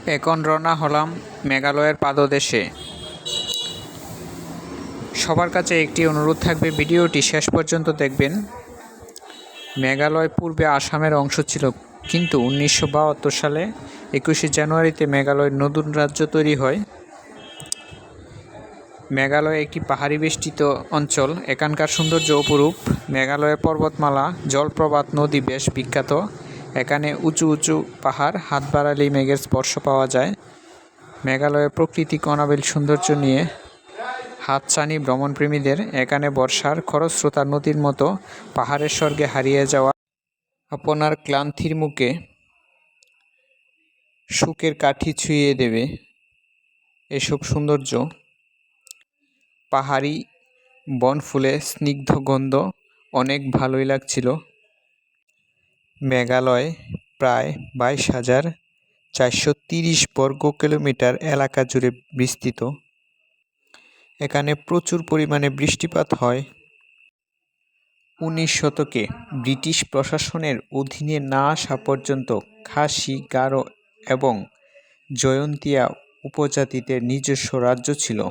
এখন রওনা হলাম মেঘালয়ের পাদদেশে। সবার কাছে একটি অনুরোধ থাকবে, ভিডিওটি শেষ পর্যন্ত দেখবেন। মেঘালয় পূর্বে আসামের অংশ ছিল, কিন্তু 1972 সালে 21শে জানুয়ারিতে মেঘালয়ের নতুন রাজ্য তৈরি হয়। মেঘালয় একটি পাহাড়ি বেষ্টিত অঞ্চল। এখানকার সৌন্দর্য অপরূপ। মেঘালয়ের পর্বতমালা, জলপ্রপাত, নদী বেশ বিখ্যাত। এখানে উঁচু উঁচু পাহাড়, হাত বাড়ালেই মেঘের স্পর্শ পাওয়া যায়। মেঘালয়ের প্রাকৃতিক অনাবিল সৌন্দর্য নিয়ে হাতছানি ভ্রমণপ্রেমীদের। এখানে বর্ষার খরস্রোতা নদীর মতো পাহাড়ের স্বর্গে হারিয়ে যাওয়া আপনার ক্লান্তির মুখে সুখের কাঠি ছুঁয়ে দেবে এসব সৌন্দর্য। পাহাড়ি বনফুলে স্নিগ্ধ গন্ধ অনেক ভালোই লাগছিল। মেঘালয় প্রায় 22,430 বর্গ কিলোমিটার এলাকা জুড়ে বিস্তৃত। এখানে প্রচুর পরিমাণে বৃষ্টিপাত হয়। 19 শতকে ব্রিটিশ প্রশাসনের অধীনে না আসা পর্যন্ত খাসি, গারো এবং জয়ন্তিয়া উপজাতিদের নিজস্ব রাজ্য ছিল।